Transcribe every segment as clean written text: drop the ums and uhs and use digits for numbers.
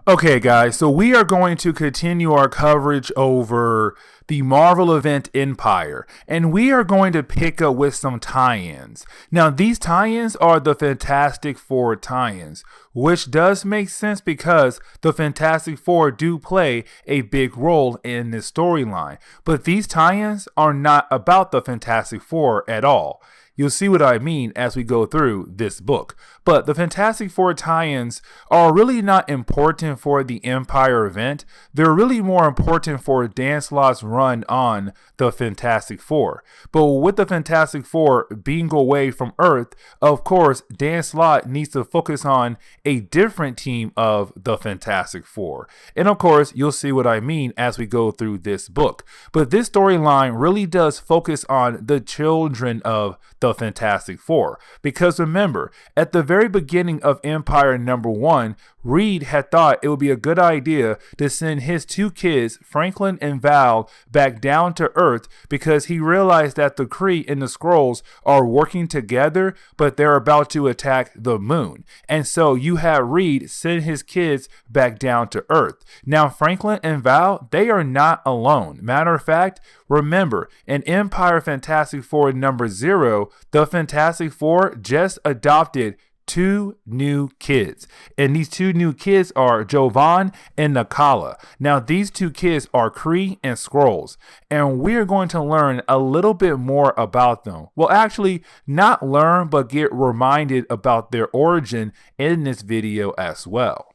Okay, guys, so we are going to continue our coverage over the Marvel event Empyre, and we are going to pick up with some tie-ins. Now, these tie-ins are the Fantastic Four tie-ins, which does make sense because the Fantastic Four do play a big role in this storyline, but these tie-ins are not about the Fantastic Four at all. You'll see what I mean as we go through this book. But the Fantastic Four tie-ins are really not important for the Empyre event. They're really more important for Dan Slott's run on the Fantastic Four. But with the Fantastic Four being away from Earth, of course, Dan Slott needs to focus on a different team of the Fantastic Four. And of course, you'll see what I mean as we go through this book. But this storyline really does focus on the children of the Fantastic Four. Because remember, at the very beginning of Empyre #1, Reed had thought it would be a good idea to send his two kids, Franklin and Val, back down to Earth because he realized that the Kree and the Skrulls are working together, but they're about to attack the moon. And so you have Reed send his kids back down to Earth. Now, Franklin and Val, they are not alone. Matter of fact, remember, in Empyre Fantastic Four #0, the Fantastic Four just adopted two new kids, and these two new kids are Jovan and Nakala. Now, these two kids are Kree and Skrulls, and we're going to learn a little bit more about them. Well, actually, not learn, but get reminded about their origin in this video as well.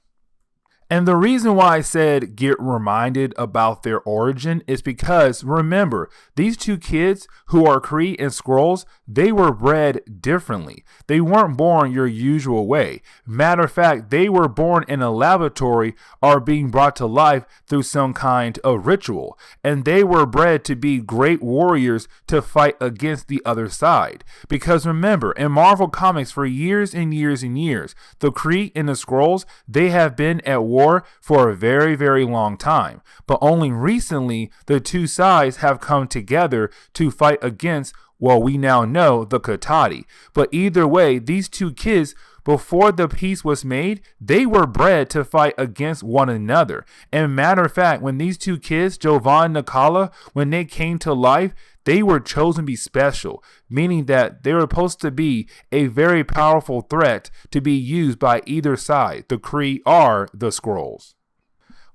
And the reason why I said get reminded about their origin is because, remember, these two kids who are Kree and Skrulls, they were bred differently. They weren't born your usual way. Matter of fact, they were born in a laboratory or being brought to life through some kind of ritual. And they were bred to be great warriors to fight against the other side. Because remember, in Marvel Comics for years and years and years, the Kree and the Skrulls, they have been at war for a very, very long time. But only recently, the two sides have come together to fight against, well, we now know, the Katati. But either way, these two kids, before the peace was made, they were bred to fight against one another. And matter of fact, when these two kids, Jovan and Nakala, when they came to life, they were chosen to be special, meaning that they were supposed to be a very powerful threat to be used by either side, the Kree or the Skrulls.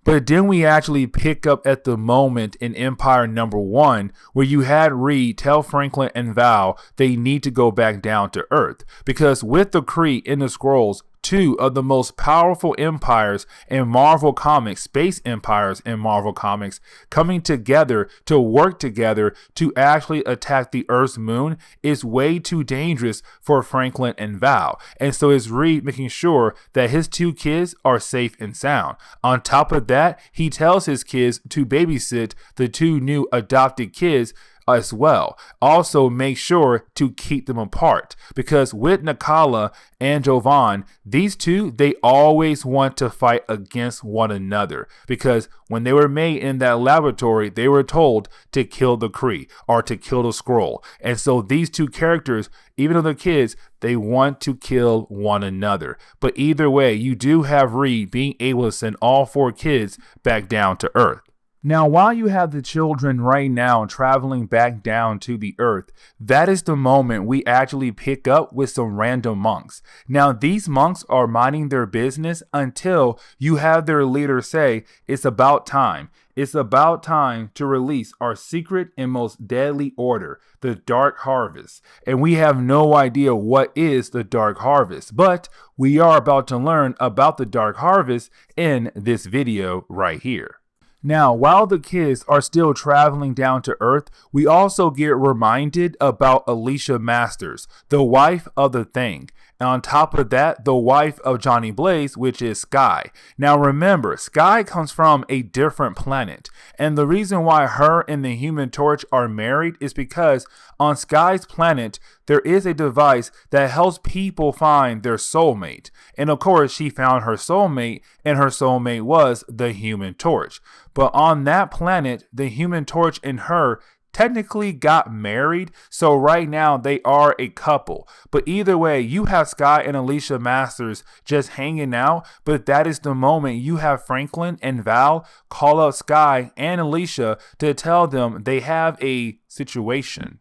But then we actually pick up at the moment in Empyre #1 where you had Reed tell Franklin and Val they need to go back down to Earth. Because with the Kree and the Skrulls, two of the most powerful empires in Marvel Comics, space empires in Marvel Comics, coming together to work together to actually attack the Earth's moon is way too dangerous for Franklin and Val. And so it's Reed making sure that his two kids are safe and sound. On top of that, he tells his kids to babysit the two new adopted kids as well. Also make sure to keep them apart, because with Nakala and Jovan, these two, they always want to fight against one another, because when they were made in that laboratory, they were told to kill the Kree or to kill the Skrull. And so these two characters, even though they're kids, they want to kill one another. But either way, you do have Reed being able to send all four kids back down to Earth. Now, while you have the children right now traveling back down to the Earth, that is the moment we actually pick up with some random monks. Now, these monks are minding their business until you have their leader say, it's about time. It's about time to release our secret and most deadly order, the Dark Harvest. And we have no idea what is the Dark Harvest, but we are about to learn about the Dark Harvest in this video right here. Now, while the kids are still traveling down to Earth, we also get reminded about Alicia Masters, the wife of the Thing. And on top of that, the wife of Johnny Blaze, which is Sky. Now remember, Sky comes from a different planet. And the reason why her and the Human Torch are married is because on Sky's planet, there is a device that helps people find their soulmate. And of course, she found her soulmate, and her soulmate was the Human Torch. But on that planet, the Human Torch and her technically got married. So right now they are a couple. But either way, you have Sky and Alicia Masters just hanging out. But that is the moment you have Franklin and Val call out Sky and Alicia to tell them they have a situation.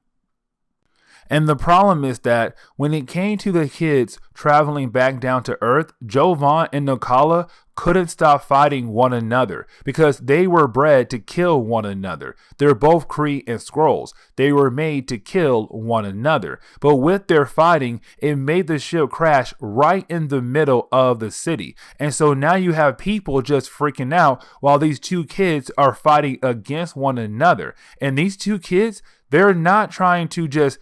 And the problem is that when it came to the kids traveling back down to Earth, Jovan and Nakala couldn't stop fighting one another because they were bred to kill one another. They're both Kree and Skrulls. They were made to kill one another. But with their fighting, it made the ship crash right in the middle of the city. And so now you have people just freaking out while these two kids are fighting against one another. And these two kids, they're not trying to just,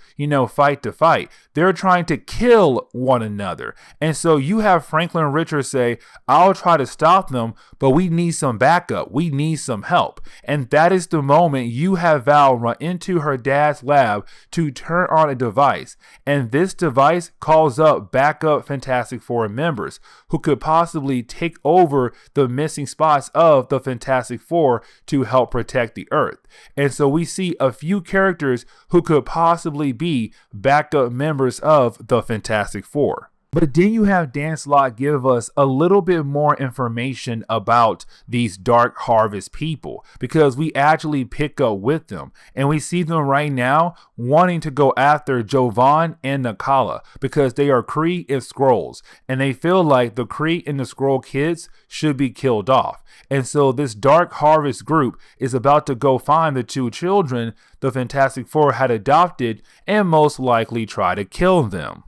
fight to fight. They're trying to kill one another. And so you have Franklin Richards say, I'll try to stop them, but we need some backup. We need some help. And that is the moment you have Val run into her dad's lab to turn on a device. And this device calls up backup Fantastic Four members who could possibly take over the missing spots of the Fantastic Four to help protect the Earth. And so we see a few characters who could possibly be backup members of the Fantastic Four. But then you have Dan Slott give us a little bit more information about these Dark Harvest people because we actually pick up with them and we see them right now wanting to go after Jovan and Nakala because they are Kree and Skrulls and they feel like the Kree and the Skrull kids should be killed off. And so this Dark Harvest group is about to go find the two children the Fantastic Four had adopted and most likely try to kill them.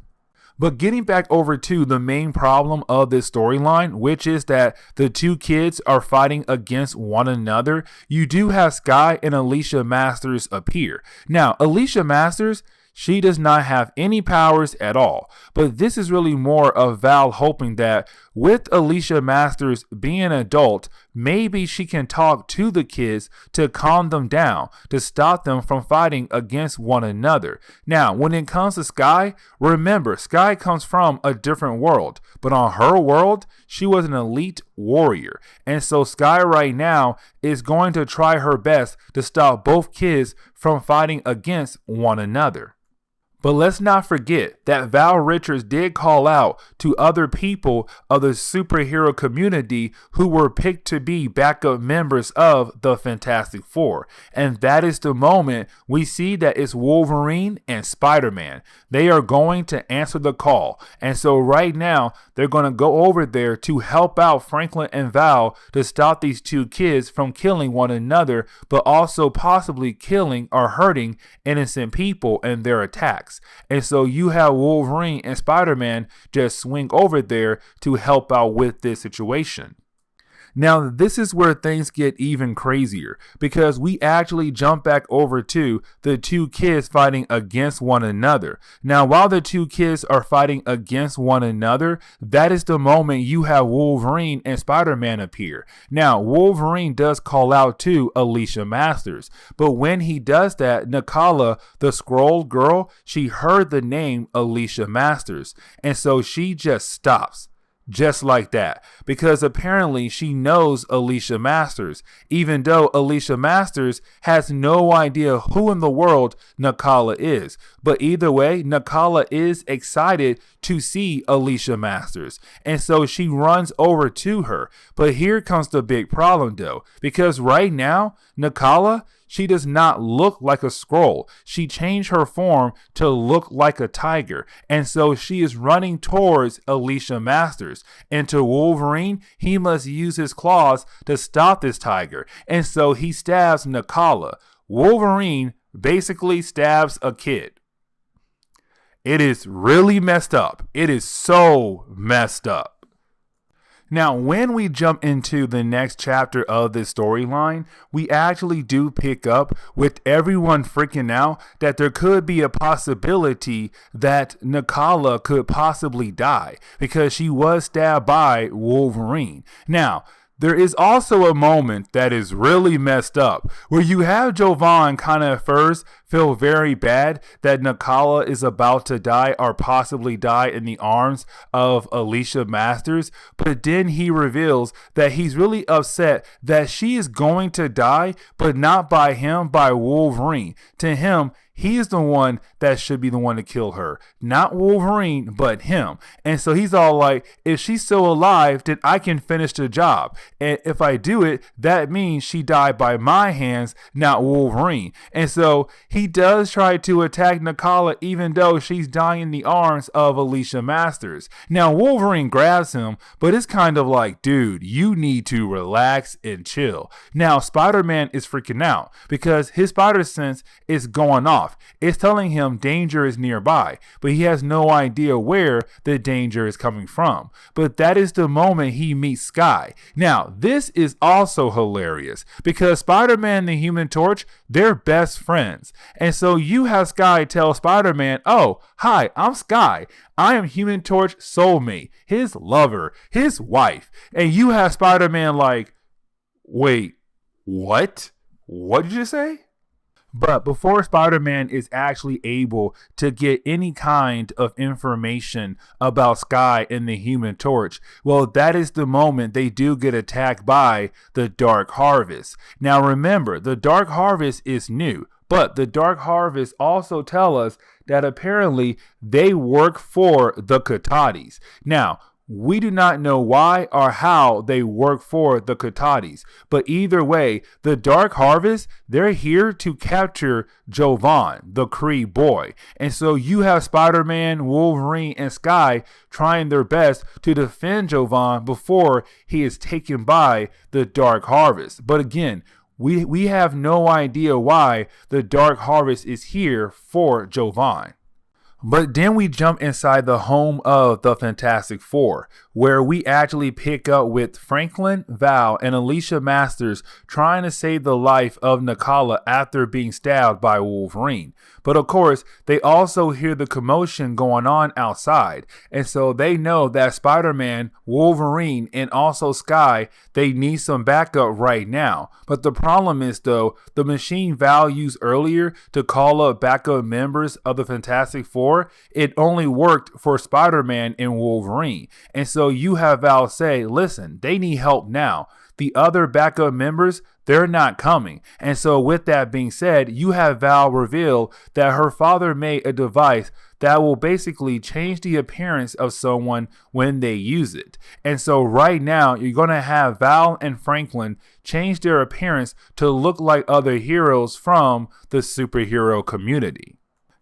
But getting back over to the main problem of this storyline, which is that the two kids are fighting against one another, you do have Sky and Alicia Masters appear. Now, Alicia Masters, she does not have any powers at all. But this is really more of Val hoping that with Alicia Masters being an adult, maybe she can talk to the kids to calm them down, to stop them from fighting against one another. Now, when it comes to Sky, remember, Sky comes from a different world. But on her world, she was an elite warrior. And so Sky right now is going to try her best to stop both kids from fighting against one another. But let's not forget that Val Richards did call out to other people of the superhero community who were picked to be backup members of the Fantastic Four. And that is the moment we see that it's Wolverine and Spider-Man. They are going to answer the call. And so right now, they're going to go over there to help out Franklin and Val to stop these two kids from killing one another, but also possibly killing or hurting innocent people in their attacks. And so you have Wolverine and Spider-Man just swing over there to help out with this situation. Now, this is where things get even crazier because we actually jump back over to the two kids fighting against one another. Now, while the two kids are fighting against one another, that is the moment you have Wolverine and Spider-Man appear. Now, Wolverine does call out to Alicia Masters, but when he does that, Nakala, the Skrull girl, she heard the name Alicia Masters, and so she just stops. Just like that, because apparently she knows Alicia Masters, even though Alicia Masters has no idea who in the world Nakala is. But either way, Nakala is excited to see Alicia Masters, and so she runs over to her. But here comes the big problem though, because right now, Nakala, she does not look like a Skrull. She changed her form to look like a tiger. And so she is running towards Alicia Masters. And to Wolverine, he must use his claws to stop this tiger. And so he stabs Nakala. Wolverine basically stabs a kid. It is really messed up. It is so messed up. Now, when we jump into the next chapter of this storyline, we actually do pick up with everyone freaking out that there could be a possibility that Nakala could possibly die because she was stabbed by Wolverine. Now, There is also a moment that is really messed up where you have Jovan kind of at first feel very bad that Nakala is about to die or possibly die in the arms of Alicia Masters, but then he reveals that he's really upset that she is going to die, but not by him, by Wolverine. To him, he is the one that should be the one to kill her. Not Wolverine, but him. And so he's all like, if she's still alive, then I can finish the job. And if I do it, that means she died by my hands, not Wolverine. And so he does try to attack Nakala even though she's dying in the arms of Alicia Masters. Now Wolverine grabs him, but it's kind of like, dude, you need to relax and chill. Now Spider-Man is freaking out because his spider sense is going off. It's telling him danger is nearby, but he has no idea where the danger is coming from. But that is the moment he meets Sky. Now, this is also hilarious because Spider-Man and the Human Torch, they're best friends. And so you have Sky tell Spider-Man, oh, hi, I'm Sky. I am Human Torch soulmate, his lover, his wife. And you have Spider-Man like, wait, what? What did you say? But before Spider-Man is actually able to get any kind of information about Sky and the Human Torch, well, that is the moment they do get attacked by the Dark Harvest. Now remember, the Dark Harvest is new, but the Dark Harvest also tell us that apparently they work for the Katatis. Now, we do not know why or how they work for the Katatis, but either way, the Dark Harvest, they're here to capture Jovan, the Kree boy. And so you have Spider-Man, Wolverine, and Sky trying their best to defend Jovan before he is taken by the Dark Harvest. But again, we have no idea why the Dark Harvest is here for Jovan. But then we jump inside the home of the Fantastic Four, where we actually pick up with Franklin, Val, and Alicia Masters trying to save the life of Nakala after being stabbed by Wolverine. But of course, they also hear the commotion going on outside, and so they know that Spider-Man, Wolverine, and also Sky, they need some backup right now. But the problem is though, the machine Val used earlier to call up backup members of the Fantastic Four, it only worked for Spider-Man and Wolverine. And so you have Val say, listen, they need help now. The other backup members, they're not coming. And so with that being said, you have Val reveal that her father made a device that will basically change the appearance of someone when they use it. And so right now, you're going to have Val and Franklin change their appearance to look like other heroes from the superhero community.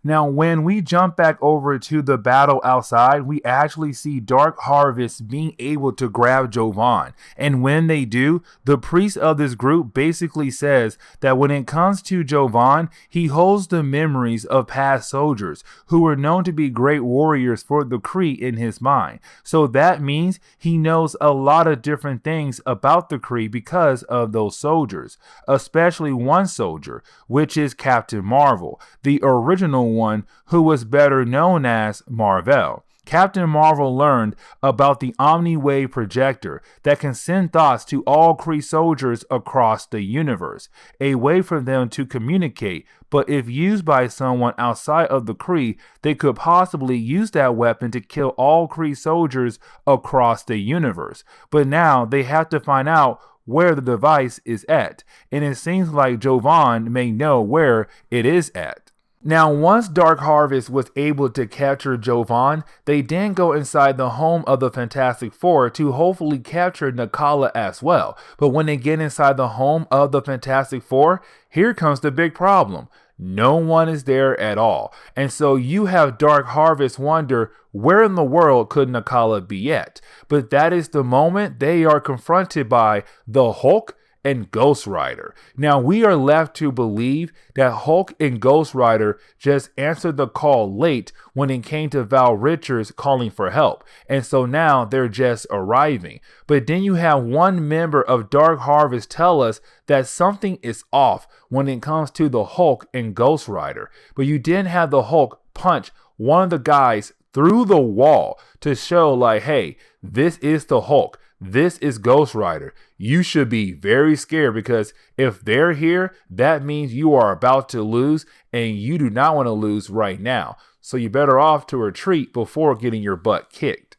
Now, when we jump back over to the battle outside, we actually see Dark Harvest being able to grab Jovan. And when they do, the priest of this group basically says that when it comes to Jovan, he holds the memories of past soldiers who were known to be great warriors for the Kree in his mind. So that means he knows a lot of different things about the Kree because of those soldiers, especially one soldier, which is Captain Marvel, the original one who was better known as Marvel. Captain Marvel learned about the Omni-Wave projector that can send thoughts to all Kree soldiers across the universe, a way for them to communicate, but if used by someone outside of the Kree, they could possibly use that weapon to kill all Kree soldiers across the universe. But now they have to find out where the device is at, and it seems like Jovan may know where it is at. Now, once Dark Harvest was able to capture Jovan, they then go inside the home of the Fantastic Four to hopefully capture Nakala as well. But when they get inside the home of the Fantastic Four, here comes the big problem. No one is there at all. And so you have Dark Harvest wonder, where in the world could Nakala be at? But that is the moment they are confronted by the Hulk and Ghost Rider. Now we are left to believe that Hulk and Ghost Rider just answered the call late when it came to Val Richards calling for help, and so now they're just arriving. But then you have one member of Dark Harvest tell us that something is off when it comes to the Hulk and Ghost Rider. But you didn't have the Hulk punch one of the guys through the wall to show like, hey, this is the Hulk. this is Ghost Rider. You should be very scared because if they're here, that means you are about to lose and you do not want to lose right now. So you're better off to retreat before getting your butt kicked.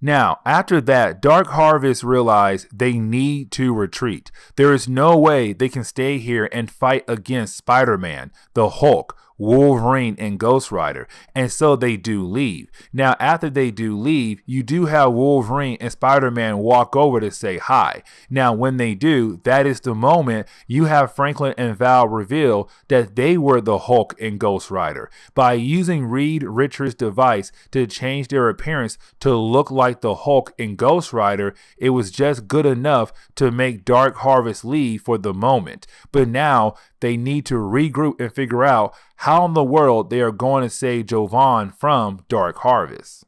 Now, after that, Dark Harvest realized they need to retreat. There is no way they can stay here and fight against Spider-Man, the Hulk, Wolverine, and Ghost Rider, and so they do leave. Now, after they do leave, you do have Wolverine and Spider-Man walk over to say hi. Now, when they do, that is the moment you have Franklin and Val reveal that they were the Hulk and Ghost Rider. By using Reed Richards' device to change their appearance to look like the Hulk and Ghost Rider, it was just good enough to make Dark Harvest leave for the moment. But now, they need to regroup and figure out how in the world they are going to save Jovan from Dark Harvest.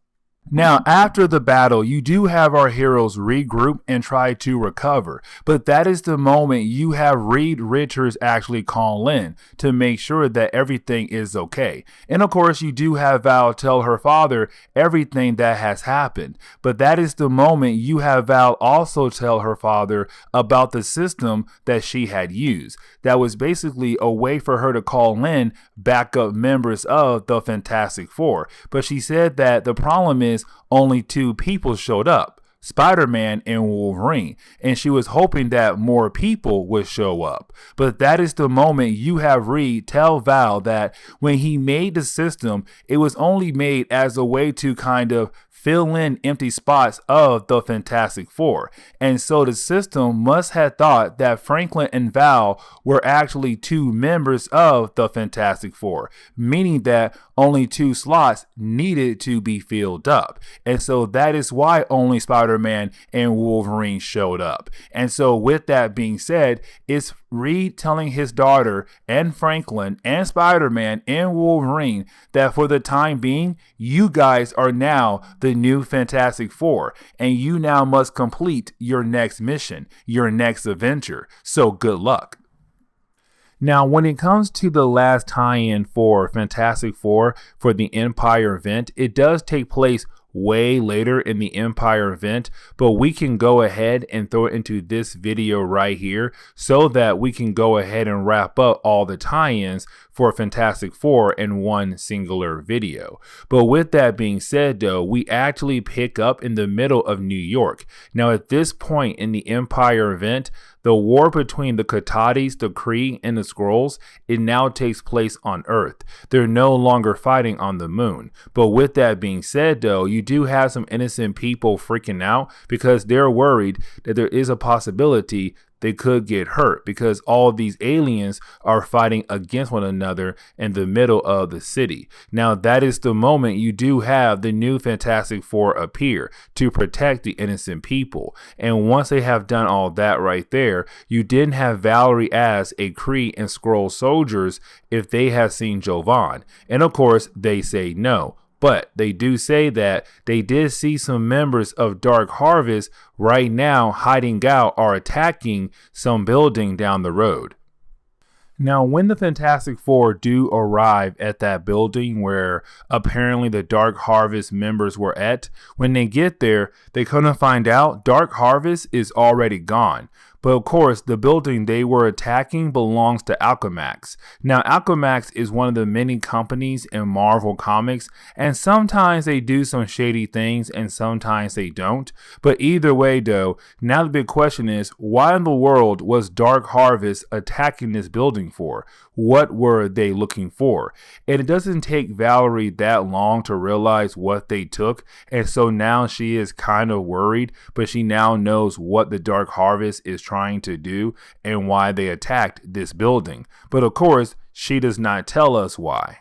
Now, after the battle, you do have our heroes regroup and try to recover, but that is the moment you have Reed Richards actually call in to make sure that everything is okay. And of course, you do have Val tell her father everything that has happened, but that is the moment you have Val also tell her father about the system that she had used. That was basically a way for her to call in backup members of the Fantastic Four, but she said that the problem is only 2 people showed up, Spider-Man and Wolverine, and she was hoping that more people would show up. But that is the moment you have Reed tell Val that when he made the system, it was only made as a way to kind of fill in empty spots of the Fantastic Four. And so the system must have thought that Franklin and Val were actually 2 members of the Fantastic Four, meaning that only 2 slots needed to be filled up. And so that is why only Spider-Man and Wolverine showed up. And so with that being said, it's Reed telling his daughter and Franklin and Spider-Man and Wolverine that for the time being, you guys are now the new Fantastic Four, and you now must complete your next mission, your next adventure. So good luck. Now, when it comes to the last tie-in for Fantastic Four for the Empyre event, it does take place way later in the Empyre event, but we can go ahead and throw it into this video right here so that we can go ahead and wrap up all the tie-ins for Fantastic Four in one singular video. But with that being said though, we actually pick up in the middle of New York. Now at this point in the Empyre event, the war between the Cottadis, the Kree, and the Skrulls, it now takes place on Earth. They're no longer fighting on the moon. But with that being said though, you do have some innocent people freaking out because they're worried that there is a possibility they could get hurt because all of these aliens are fighting against one another in the middle of the city. Now that is the moment you do have the new Fantastic Four appear to protect the innocent people. And once they have done all that right there, you didn't have Valerie as a Kree and Skrull soldiers if they have seen Jovan. And of course they say no. But they do say that they did see some members of Dark Harvest right now hiding out or attacking some building down the road. Now, when the Fantastic Four do arrive at that building where apparently the Dark Harvest members were at, when they get there, they couldn't find out Dark Harvest is already gone. But of course, the building they were attacking belongs to Alchemax. Now, Alchemax is one of the many companies in Marvel Comics, and sometimes they do some shady things and sometimes they don't. But either way though, now the big question is, why in the world was Dark Harvest attacking this building for? What were they looking for? And it doesn't take Valerie that long to realize what they took, and so now she is kind of worried, but she now knows what the Dark Harvest is trying to do and why they attacked this building. But of course, she does not tell us why.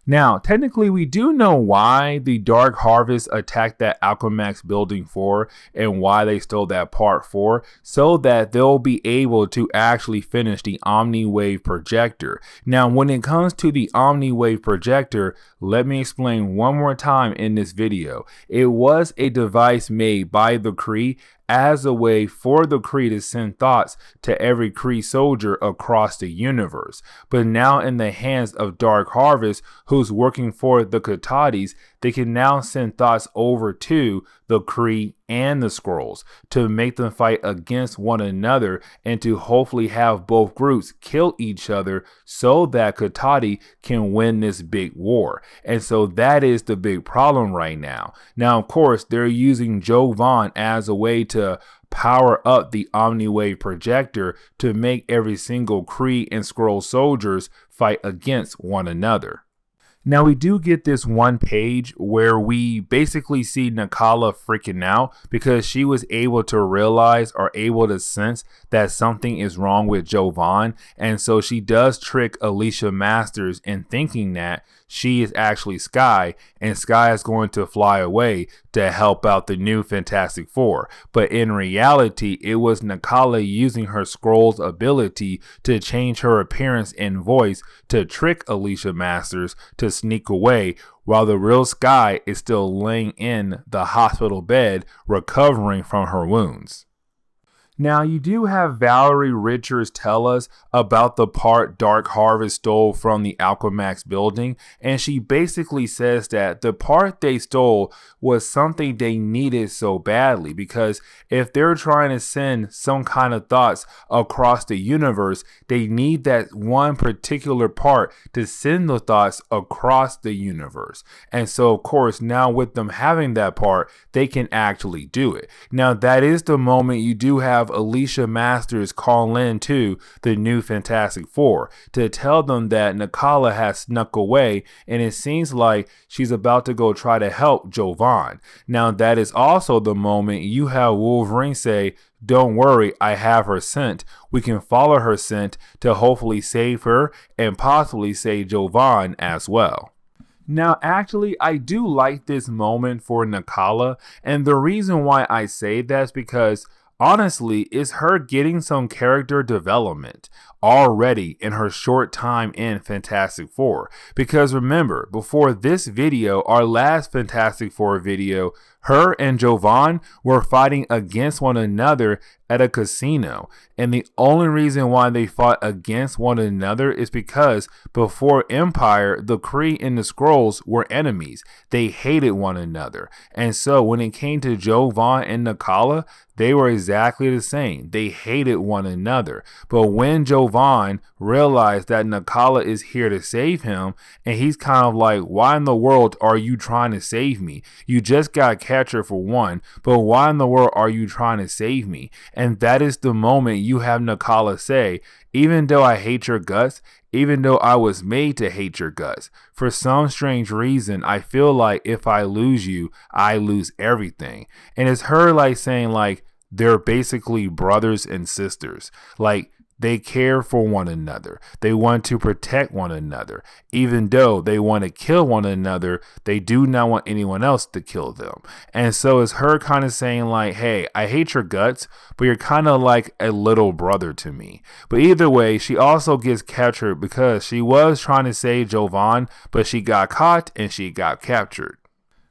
Now, technically, we do know why the Dark Harvest attacked that Alchemax building for and why they stole that part for, so that they'll be able to actually finish the Omni-Wave projector. Now, when it comes to the Omni-Wave projector, let me explain one more time in this video. It was a device made by the Kree as a way for the Kree to send thoughts to every Kree soldier across the universe. But now in the hands of Dark Harvest, who's working for the Cottadis, they can now send thoughts over to the Kree and the Skrulls, to make them fight against one another and to hopefully have both groups kill each other so that Katati can win this big war. And so that is the big problem right now. Now, of course, they're using Jovan as a way to power up the Omniwave projector to make every single Kree and Skrull soldiers fight against one another. Now, we do get this one page where we basically see Nakala freaking out because she was able to realize or able to sense that something is wrong with Jovan. And so she does trick Alicia Masters in thinking that she is actually Sky, and Sky is going to fly away to help out the new Fantastic Four. But in reality, it was Nakala using her Skrull's ability to change her appearance and voice to trick Alicia Masters to sneak away, while the real Sky is still laying in the hospital bed recovering from her wounds. Now, you do have Valerie Richards tell us about the part Dark Harvest stole from the Alchemax building, and she basically says that the part they stole was something they needed so badly, because if they're trying to send some kind of thoughts across the universe, they need that one particular part to send the thoughts across the universe. And so, of course, now with them having that part, they can actually do it. Now, that is the moment you do have Alicia Masters call in to the new Fantastic Four to tell them that Nakala has snuck away, and it seems like she's about to go try to help Jovan. Now, that is also the moment you have Wolverine say, "Don't worry, I have her scent. We can follow her scent to hopefully save her and possibly save Jovan as well." Now, actually, I do like this moment for Nakala, and the reason why I say that is because honestly, it's her getting some character development already in her short time in Fantastic Four. Because remember, before this video, our last Fantastic Four video, her and Jovan were fighting against one another at a casino. And the only reason why they fought against one another is because before Empyre, the Kree and the Skrulls were enemies. They hated one another. And so when it came to Jovan and Nakala, they were exactly the same. They hated one another. But when Jovan realized that Nakala is here to save him, and he's kind of like, why in the world are you trying to save me? You just got Catcher for one, but why in the world are you trying to save me? And that is the moment you have Nakala say, even though I hate your guts, even though I was made to hate your guts, for some strange reason, I feel like if I lose you, I lose everything. And it's her like saying like, they're basically brothers and sisters. Like, they care for one another. They want to protect one another. Even though they want to kill one another, they do not want anyone else to kill them. And so it's her kind of saying like, hey, I hate your guts, but you're kind of like a little brother to me. But either way, she also gets captured because she was trying to save Jovan, but she got caught and she got captured.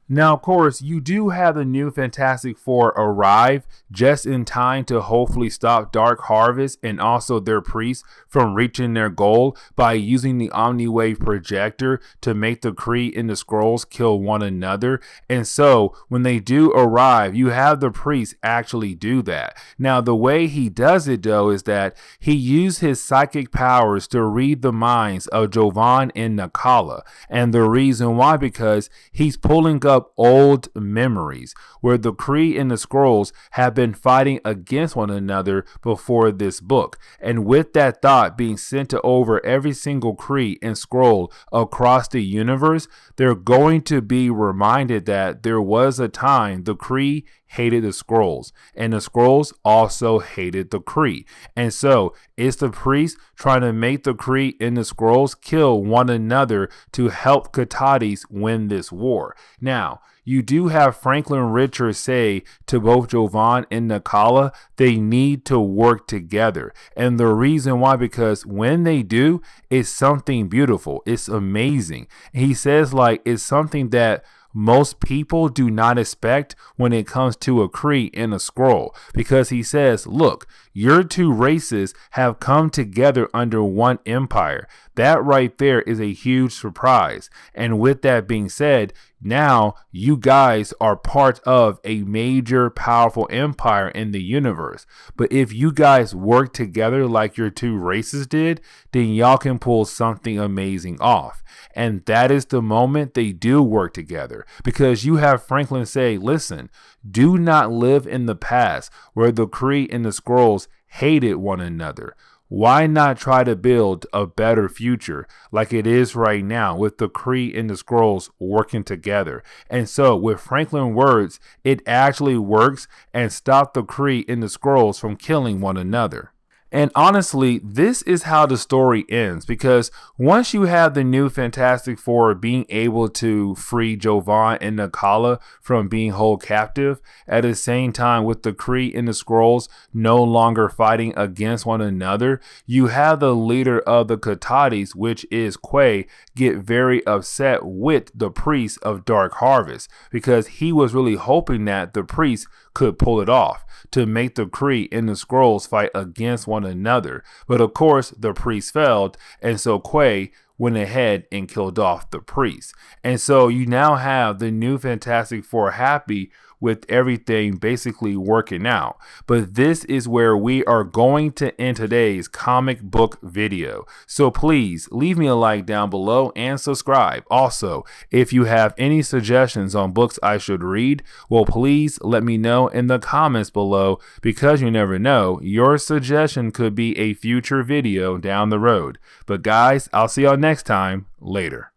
Now, of course, you do have the new Fantastic Four arrive just in time to hopefully stop Dark Harvest and also their priests from reaching their goal by using the Omniwave projector to make the Kree and the Skrulls kill one another. And so when they do arrive, you have the priest actually do that. Now, the way he does it, though, is that he used his psychic powers to read the minds of Jovan and Nakala. And the reason why, because he's pulling up old memories where the Kree and the Skrulls have been fighting against one another before this book. And with that thought being sent to over every single Kree and Skrull across the universe, they're going to be reminded that there was a time the Kree hated the Skrulls, and the Skrulls also hated the Kree. And so it's the priest trying to make the Kree and the Skrulls kill one another to help Katatis win this war. Now, you do have Franklin Richards say to both Jovan and Nakala, they need to work together. And the reason why, because when they do, it's something beautiful. It's amazing. He says like, it's something that most people do not expect when it comes to a Kree and a Skrull, because he says, look, your two races have come together under one empire. That right there is a huge surprise. And with that being said, Now you guys are part of a major powerful empire in the universe. But if you guys work together like your two races did, then y'all can pull something amazing off. And that is the moment they do work together, because you have Franklin say, listen, do not live in the past where the Kree and the Skrulls hated one another. Why not try to build a better future like it is right now with the Kree and the Skrulls working together? And so with Franklin's words, it actually works and stopped the Kree and the Skrulls from killing one another. And honestly, this is how the story ends, because once you have the new Fantastic Four being able to free Jovan and Nakala from being held captive, at the same time with the Kree and the Skrulls no longer fighting against one another, you have the leader of the Katatis, which is Quay, get very upset with the priest of Dark Harvest, because he was really hoping that the priest could pull it off to make the Kree and the Skrulls fight against one another. But of course, the priest failed, and so Quay went ahead and killed off the priest. And so you now have the new Fantastic Four happy with everything basically working out. But this is where we are going to end today's comic book video. So please leave me a like down below and subscribe. Also, if you have any suggestions on books I should read, well, please let me know in the comments below, because you never know, your suggestion could be a future video down the road. But guys, I'll see y'all next time. Later.